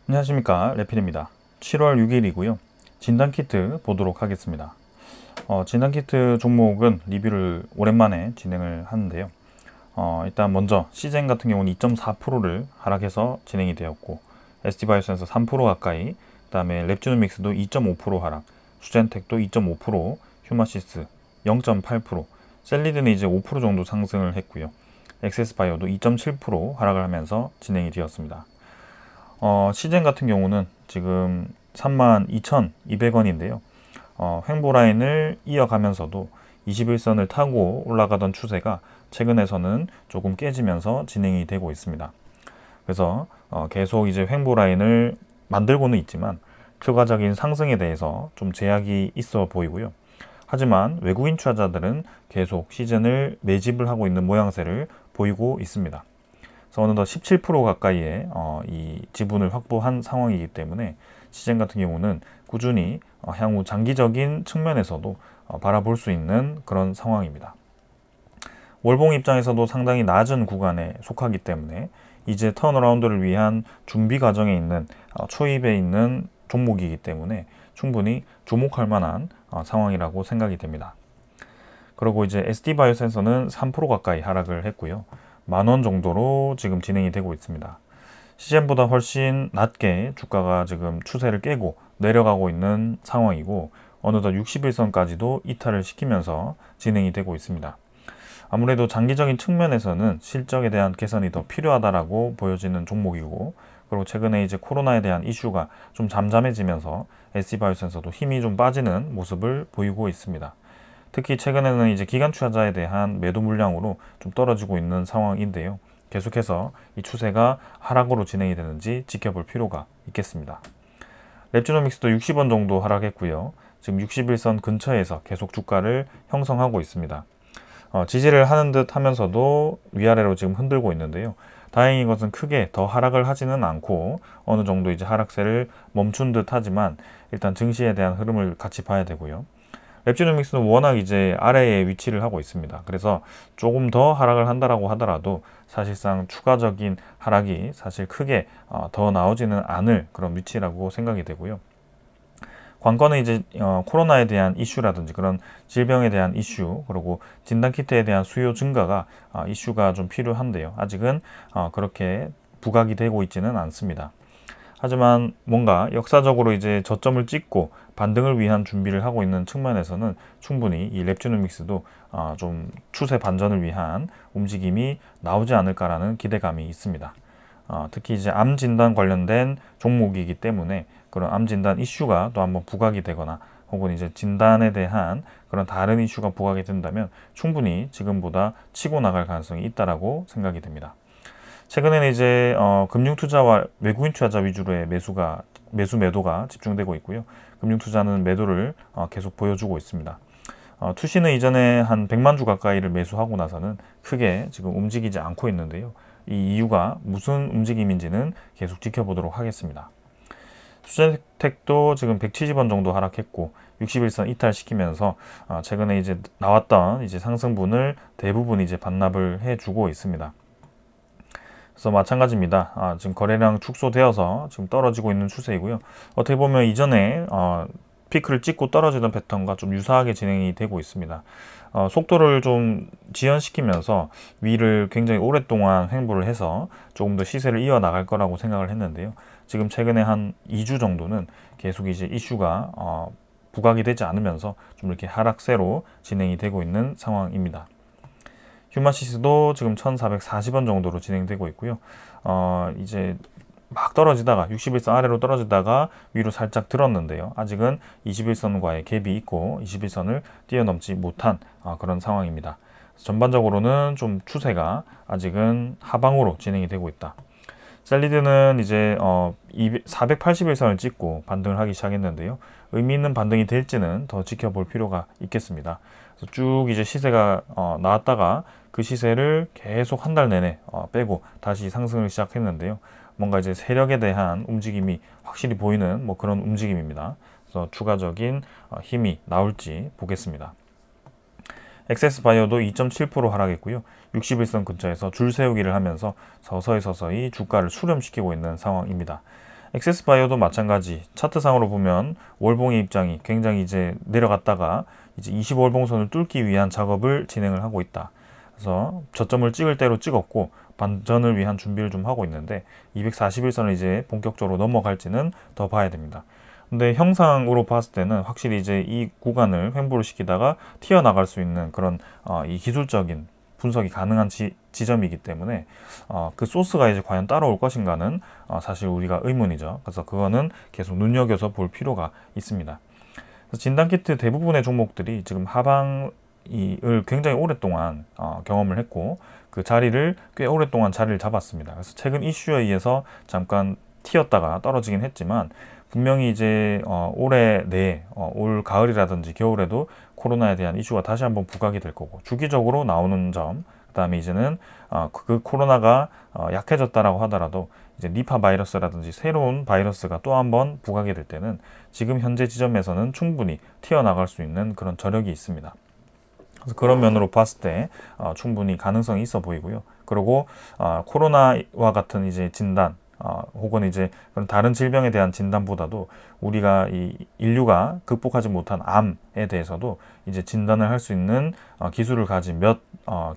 안녕하십니까, 레필입니다. 7월 6일이고요. 진단키트 보도록 하겠습니다. 진단키트 종목은 리뷰를 오랜만에 진행을 하는데요. 일단 먼저 시젠 같은 경우는 2.4%를 하락해서 진행이 되었고, ST바이오센서 3% 가까이, 그 다음에 랩지노믹스도 2.5% 하락, 수젠텍도 2.5%, 휴마시스 0.8%, 셀리드는 이제 5% 정도 상승을 했고요. 엑세스바이오도 2.7% 하락을 하면서 진행이 되었습니다. 시젠 같은 경우는 지금 32,200원인데요. 횡보 라인을 이어가면서도 21선을 타고 올라가던 추세가 최근에서는 조금 깨지면서 진행이 되고 있습니다. 그래서 계속 이제 횡보 라인을 만들고는 있지만 추가적인 상승에 대해서 좀 제약이 있어 보이고요. 하지만 외국인 투자자들은 계속 시즌을 매집을 하고 있는 모양새를 보이고 있습니다. 그래서 어느덧 17% 가까이의 이 지분을 확보한 상황이기 때문에 시젠 같은 경우는 꾸준히 향후 장기적인 측면에서도 바라볼 수 있는 그런 상황입니다. 월봉 입장에서도 상당히 낮은 구간에 속하기 때문에 이제 턴어라운드를 위한 준비 과정에 있는 초입에 있는 종목이기 때문에 충분히 주목할 만한 상황이라고 생각이 됩니다. 그리고 이제 ST바이오센서는 3% 가까이 하락을 했고요. 10,000원 정도로 지금 진행이 되고 있습니다. 시젠보다 훨씬 낮게 주가가 지금 추세를 깨고 내려가고 있는 상황이고, 어느덧 61선까지도 이탈을 시키면서 진행이 되고 있습니다. 아무래도 장기적인 측면에서는 실적에 대한 개선이 더 필요하다라고 보여지는 종목이고, 그리고 최근에 이제 코로나에 대한 이슈가 좀 잠잠해지면서 ST바이오센서도 힘이 좀 빠지는 모습을 보이고 있습니다. 특히 최근에는 이제 기관 투자자에 대한 매도 물량으로 좀 떨어지고 있는 상황인데요. 계속해서 이 추세가 하락으로 진행이 되는지 지켜볼 필요가 있겠습니다. 랩지노믹스도 60원 정도 하락했고요. 지금 61선 근처에서 계속 주가를 형성하고 있습니다. 지지를 하는 듯 하면서도 위아래로 지금 흔들고 있는데요. 다행인 것은 크게 더 하락을 하지는 않고 어느 정도 이제 하락세를 멈춘 듯 하지만 일단 증시에 대한 흐름을 같이 봐야 되고요. 랩지노믹스는 워낙 이제 아래에 위치를 하고 있습니다. 그래서 조금 더 하락을 한다라고 하더라도 사실상 추가적인 하락이 사실 크게 더 나오지는 않을 그런 위치라고 생각이 되고요. 관건은 이제 코로나에 대한 이슈라든지 그런 질병에 대한 이슈, 그리고 진단키트에 대한 수요 증가가 이슈가 좀 필요한데요. 아직은 그렇게 부각이 되고 있지는 않습니다. 하지만 뭔가 역사적으로 이제 저점을 찍고 반등을 위한 준비를 하고 있는 측면에서는 충분히 이 랩지노믹스도 좀 추세 반전을 위한 움직임이 나오지 않을까라는 기대감이 있습니다. 특히 이제 암 진단 관련된 종목이기 때문에 그런 암 진단 이슈가 또 한번 부각이 되거나 혹은 이제 진단에 대한 그런 다른 이슈가 부각이 된다면 충분히 지금보다 치고 나갈 가능성이 있다라고 생각이 됩니다. 최근에는 이제 금융투자와 외국인 투자자 위주로의 매도가 집중되고 있고요. 금융투자는 매도를 계속 보여주고 있습니다. 투시는 이전에 한 100만 주 가까이를 매수하고 나서는 크게 지금 움직이지 않고 있는데요. 이 이유가 무슨 움직임인지는 계속 지켜보도록 하겠습니다. 수젠텍도 지금 170원 정도 하락했고 61선 이탈시키면서 최근에 이제 나왔던 이제 상승분을 대부분 이제 반납을 해주고 있습니다. 그래서 마찬가지입니다. 지금 거래량 축소되어서 지금 떨어지고 있는 추세이고요. 어떻게 보면 이전에 피크를 찍고 떨어지던 패턴과 좀 유사하게 진행이 되고 있습니다. 속도를 좀 지연시키면서 위를 굉장히 오랫동안 횡보를 해서 조금 더 시세를 이어나갈 거라고 생각을 했는데요. 지금 최근에 한 2주 정도는 계속 이제 이슈가 부각이 되지 않으면서 좀 이렇게 하락세로 진행이 되고 있는 상황입니다. 휴마시스도 지금 1,440원 정도로 진행되고 있고요. 이제 막 떨어지다가 61선 아래로 떨어지다가 위로 살짝 들었는데요. 아직은 21선과의 갭이 있고 21선을 뛰어넘지 못한 그런 상황입니다. 전반적으로는 좀 추세가 아직은 하방으로 진행이 되고 있다. 셀리드는 이제 481선을 찍고 반등을 하기 시작했는데요. 의미 있는 반등이 될지는 더 지켜볼 필요가 있겠습니다. 그래서 쭉 이제 시세가 나왔다가 그 시세를 계속 한 달 내내 빼고 다시 상승을 시작했는데요. 뭔가 이제 세력에 대한 움직임이 확실히 보이는 뭐 그런 움직임입니다. 그래서 추가적인 힘이 나올지 보겠습니다. 엑세스바이오도 2.7% 하락했고요. 61선 근처에서 줄 세우기를 하면서 서서히 주가를 수렴시키고 있는 상황입니다. 엑세스바이오도 마찬가지. 차트상으로 보면 월봉의 입장이 굉장히 이제 내려갔다가 이제 25월봉선을 뚫기 위한 작업을 진행을 하고 있다. 그래서 저점을 찍을 대로 찍었고 반전을 위한 준비를 좀 하고 있는데 241선을 이제 본격적으로 넘어갈지는 더 봐야 됩니다. 근데 형상으로 봤을 때는 확실히 이제 이 구간을 횡보를 시키다가 튀어나갈 수 있는 그런 이 기술적인 분석이 가능한 지점이기 때문에 그 소스가 이제 과연 따라올 것인가는 사실 우리가 의문이죠. 그래서 그거는 계속 눈여겨서 볼 필요가 있습니다. 그래서 진단키트 대부분의 종목들이 지금 하방을 굉장히 오랫동안 경험을 했고 그 자리를 꽤 오랫동안 자리를 잡았습니다. 그래서 최근 이슈에 의해서 잠깐 튀었다가 떨어지긴 했지만 분명히 이제 올해 내에 올 가을이라든지 겨울에도 코로나에 대한 이슈가 다시 한번 부각이 될 거고 주기적으로 나오는 점, 그다음에 이제는 그 코로나가 약해졌다라고 하더라도 이제 니파 바이러스라든지 새로운 바이러스가 또 한번 부각이 될 때는 지금 현재 지점에서는 충분히 튀어나갈 수 있는 그런 저력이 있습니다. 그래서 그런 면으로 봤을 때 충분히 가능성이 있어 보이고요. 그리고 코로나와 같은 이제 진단 혹은 이제 그런 다른 질병에 대한 진단보다도 우리가 이 인류가 극복하지 못한 암에 대해서도 이제 진단을 할 수 있는 기술을 가진 몇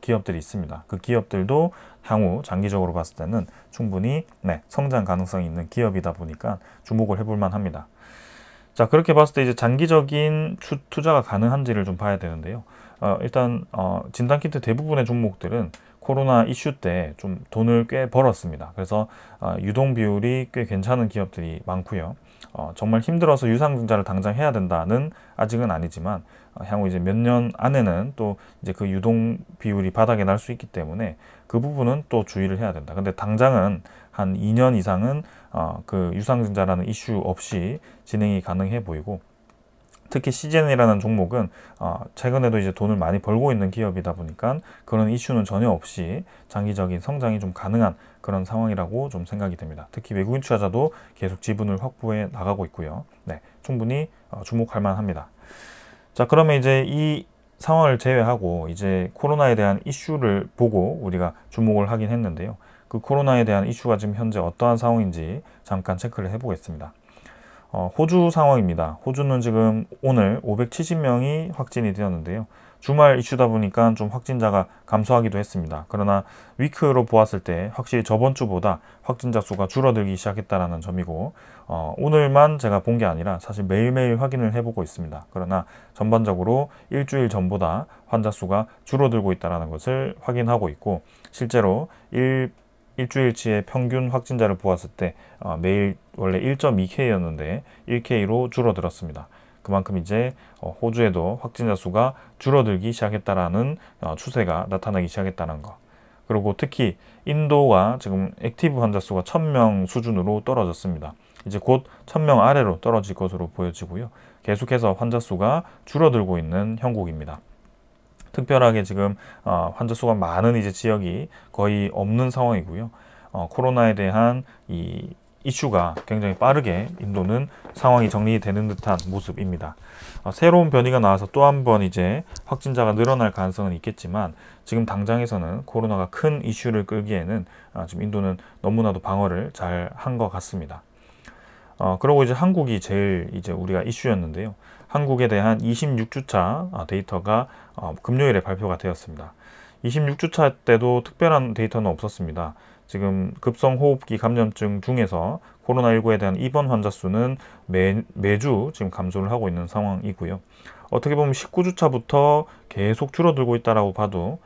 기업들이 있습니다. 그 기업들도 향후 장기적으로 봤을 때는 충분히 성장 가능성이 있는 기업이다 보니까 주목을 해볼 만합니다. 자, 그렇게 봤을 때 이제 장기적인 투자가 가능한지를 좀 봐야 되는데요. 일단 진단키트 대부분의 종목들은 코로나 이슈 때 좀 돈을 꽤 벌었습니다. 그래서 유동 비율이 꽤 괜찮은 기업들이 많고요. 정말 힘들어서 유상증자를 당장 해야 된다는 아직은 아니지만 향후 이제 몇 년 안에는 또 이제 그 유동 비율이 바닥에 날 수 있기 때문에 그 부분은 또 주의를 해야 된다. 근데 당장은 한 2년 이상은 그 유상증자라는 이슈 없이 진행이 가능해 보이고 특히 CGN이라는 종목은 최근에도 이제 돈을 많이 벌고 있는 기업이다 보니까 그런 이슈는 전혀 없이 장기적인 성장이 좀 가능한 그런 상황이라고 좀 생각이 됩니다. 특히 외국인 투자자도 계속 지분을 확보해 나가고 있고요. 충분히 주목할 만합니다. 자, 그러면 이제 이 상황을 제외하고 이제 코로나에 대한 이슈를 보고 우리가 주목을 하긴 했는데요. 그 코로나에 대한 이슈가 지금 현재 어떠한 상황인지 잠깐 체크를 해보겠습니다. 호주 상황입니다. 호주는 지금 오늘 570명이 확진이 되었는데요. 주말 이슈다 보니까 좀 확진자가 감소하기도 했습니다. 그러나 위크로 보았을 때 확실히 저번 주보다 확진자 수가 줄어들기 시작했다는 점이고 오늘만 제가 본 게 아니라 사실 매일매일 확인을 해보고 있습니다. 그러나 전반적으로 일주일 전보다 환자 수가 줄어들고 있다는 것을 확인하고 있고 실제로 일주일치의 평균 확진자를 보았을 때 매일 원래 1.2K였는데 1K로 줄어들었습니다. 그만큼 이제 호주에도 확진자 수가 줄어들기 시작했다라는 추세가 나타나기 시작했다는 것. 그리고 특히 인도가 지금 액티브 환자 수가 1000명 수준으로 떨어졌습니다. 이제 곧 1000명 아래로 떨어질 것으로 보여지고요. 계속해서 환자 수가 줄어들고 있는 형국입니다. 특별하게 지금 환자 수가 많은 이제 지역이 거의 없는 상황이고요. 코로나에 대한 이 이슈가 굉장히 빠르게 인도는 상황이 정리되는 듯한 모습입니다. 새로운 변이가 나와서 또 한 번 이제 확진자가 늘어날 가능성은 있겠지만 지금 당장에서는 코로나가 큰 이슈를 끌기에는 지금 인도는 너무나도 방어를 잘 한 것 같습니다. 그리고 이제 한국이 제일 이제 우리가 이슈였는데요. 한국에 대한 26주차 데이터가 금요일에 발표가 되었습니다. 26주차 때도 특별한 데이터는 없었습니다. 지금 급성호흡기 감염증 중에서 코로나19에 대한 입원 환자 수는 매주 지금 감소를 하고 있는 상황이고요. 어떻게 보면 19주차부터 계속 줄어들고 있다라고 봐도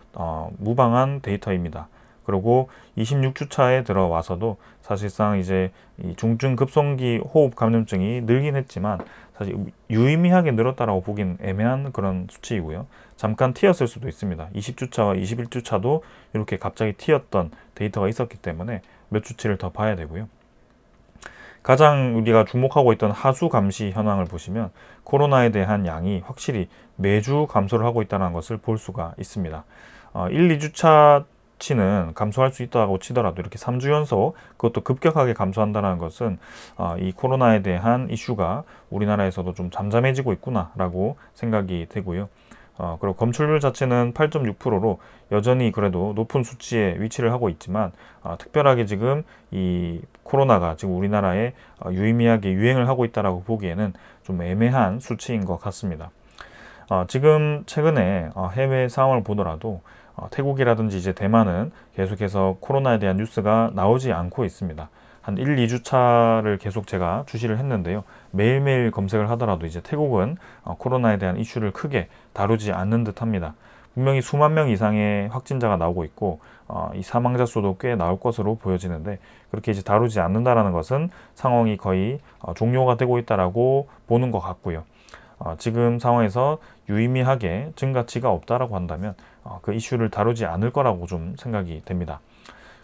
무방한 데이터입니다. 그리고 26주차에 들어와서도 사실상 이제 이 중증 급성기 호흡 감염증이 늘긴 했지만 사실 유의미하게 늘었다라고 보긴 애매한 그런 수치이고요. 잠깐 튀었을 수도 있습니다. 20주차와 21주차도 이렇게 갑자기 튀었던 데이터가 있었기 때문에 몇 주치를 더 봐야 되고요. 가장 우리가 주목하고 있던 하수 감시 현황을 보시면 코로나에 대한 양이 확실히 매주 감소를 하고 있다는 것을 볼 수가 있습니다. 1, 2주차 치는 감소할 수 있다고 치더라도 이렇게 3주 연속 그것도 급격하게 감소한다는 것은 이 코로나에 대한 이슈가 우리나라에서도 좀 잠잠해지고 있구나라고 생각이 되고요. 그리고 검출률 자체는 8.6%로 여전히 그래도 높은 수치에 위치를 하고 있지만 특별하게 지금 이 코로나가 지금 우리나라에 유의미하게 유행을 하고 있다라고 보기에는 좀 애매한 수치인 것 같습니다. 지금 최근에 해외 상황을 보더라도 태국이라든지 이제 대만은 계속해서 코로나에 대한 뉴스가 나오지 않고 있습니다. 한 1, 2주 차를 계속 제가 주시를 했는데요. 매일매일 검색을 하더라도 이제 태국은 코로나에 대한 이슈를 크게 다루지 않는 듯 합니다. 분명히 수만 명 이상의 확진자가 나오고 있고 이 사망자 수도 꽤 나올 것으로 보여지는데 그렇게 이제 다루지 않는다라는 것은 상황이 거의 종료가 되고 있다라고 보는 것 같고요. 지금 상황에서 유의미하게 증가치가 없다라고 한다면 그 이슈를 다루지 않을 거라고 좀 생각이 됩니다.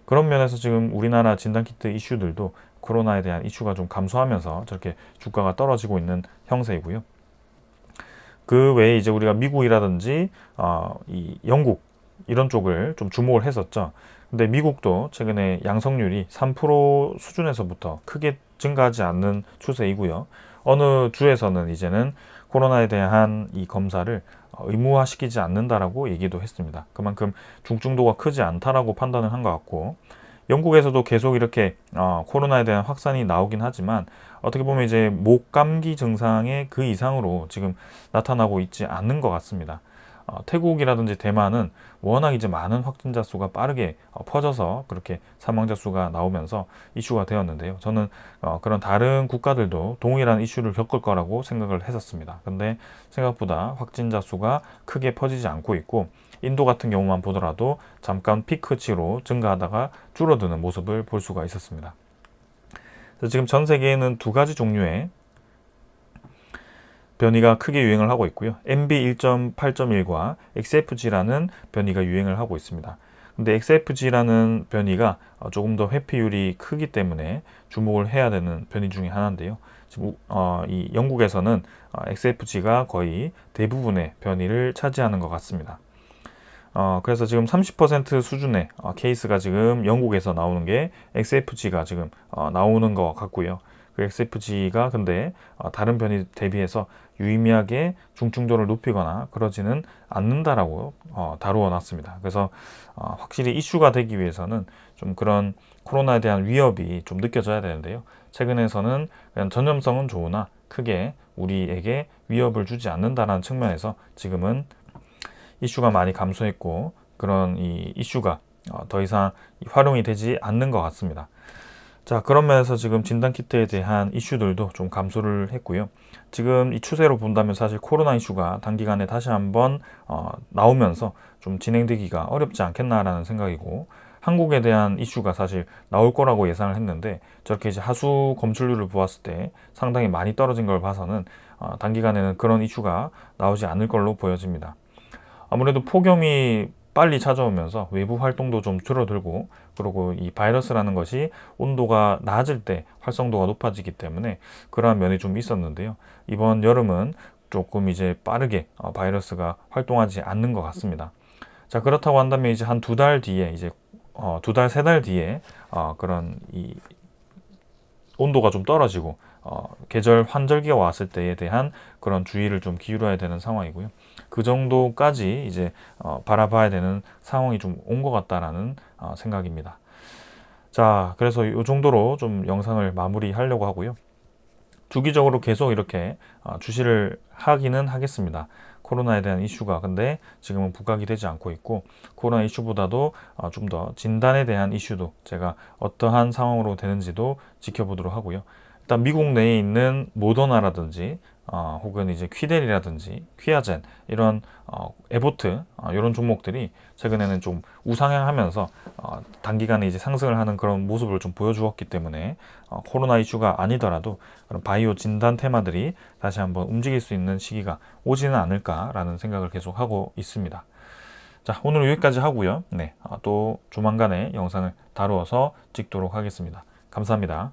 그런 면에서 지금 우리나라 진단키트 이슈들도 코로나에 대한 이슈가 좀 감소하면서 저렇게 주가가 떨어지고 있는 형세이고요. 그 외에 이제 우리가 미국이라든지 이 영국 이런 쪽을 좀 주목을 했었죠. 근데 미국도 최근에 양성률이 3% 수준에서부터 크게 증가하지 않는 추세이고요. 어느 주에서는 이제는 코로나에 대한 이 검사를 의무화시키지 않는다라고 얘기도 했습니다. 그만큼 중증도가 크지 않다라고 판단을 한 것 같고 영국에서도 계속 이렇게 코로나에 대한 확산이 나오긴 하지만 어떻게 보면 이제 목감기 증상의 그 이상으로 지금 나타나고 있지 않는 것 같습니다. 태국이라든지 대만은 워낙 이제 많은 확진자 수가 빠르게 퍼져서 그렇게 사망자 수가 나오면서 이슈가 되었는데요. 저는 그런 다른 국가들도 동일한 이슈를 겪을 거라고 생각을 했었습니다. 근데 생각보다 확진자 수가 크게 퍼지지 않고 있고 인도 같은 경우만 보더라도 잠깐 피크치로 증가하다가 줄어드는 모습을 볼 수가 있었습니다. 그래서 지금 전 세계에는 두 가지 종류의 변이가 크게 유행을 하고 있고요. MB1.8.1과 XFG라는 변이가 유행을 하고 있습니다. 근데 XFG라는 변이가 조금 더 회피율이 크기 때문에 주목을 해야 되는 변이 중에 하나인데요. 지금 이 영국에서는 XFG가 거의 대부분의 변이를 차지하는 것 같습니다. 그래서 지금 30% 수준의 케이스가 지금 영국에서 나오는 게 XFG가 지금 나오는 것 같고요. 그 XFG가 근데 다른 변이 대비해서 유의미하게 중증도를 높이거나 그러지는 않는다라고 다루어 놨습니다. 그래서 확실히 이슈가 되기 위해서는 좀 그런 코로나에 대한 위협이 좀 느껴져야 되는데요. 최근에서는 그냥 전염성은 좋으나 크게 우리에게 위협을 주지 않는다라는 측면에서 지금은 이슈가 많이 감소했고 그런 이 이슈가 더 이상 활용이 되지 않는 것 같습니다. 자, 그런 면에서 지금 진단키트에 대한 이슈들도 좀 감소를 했고요. 지금 이 추세로 본다면 사실 코로나 이슈가 단기간에 다시 한번 나오면서 좀 진행되기가 어렵지 않겠나라는 생각이고 한국에 대한 이슈가 사실 나올 거라고 예상을 했는데 저렇게 이제 하수 검출률을 보았을 때 상당히 많이 떨어진 걸 봐서는 단기간에는 그런 이슈가 나오지 않을 걸로 보여집니다. 아무래도 폭염이 빨리 찾아오면서 외부 활동도 좀 줄어들고 그리고 이 바이러스라는 것이 온도가 낮을 때 활성도가 높아지기 때문에 그러한 면이 좀 있었는데요. 이번 여름은 조금 이제 빠르게 바이러스가 활동하지 않는 것 같습니다. 자, 그렇다고 한다면 이제 한 두 달 뒤에 이제 두 달, 세 달 뒤에 그런 이 온도가 좀 떨어지고 계절 환절기가 왔을 때에 대한 그런 주의를 좀 기울여야 되는 상황이고요. 그 정도까지 이제 바라봐야 되는 상황이 좀 온 것 같다라는 생각입니다. 자, 그래서 이 정도로 좀 영상을 마무리하려고 하고요. 주기적으로 계속 이렇게 주시를 하기는 하겠습니다. 코로나에 대한 이슈가 근데 지금은 부각이 되지 않고 있고 코로나 이슈보다도 좀 더 진단에 대한 이슈도 제가 어떠한 상황으로 되는지도 지켜보도록 하고요. 일단 미국 내에 있는 모더나라든지 혹은 이제 퀴델이라든지 퀴아젠 이런 에보트 이런 종목들이 최근에는 좀 우상향하면서 단기간에 이제 상승을 하는 그런 모습을 좀 보여주었기 때문에 코로나 이슈가 아니더라도 그런 바이오 진단 테마들이 다시 한번 움직일 수 있는 시기가 오지는 않을까라는 생각을 계속 하고 있습니다. 자, 오늘 여기까지 하고요. 네, 또 조만간에 영상을 다루어서 찍도록 하겠습니다. 감사합니다.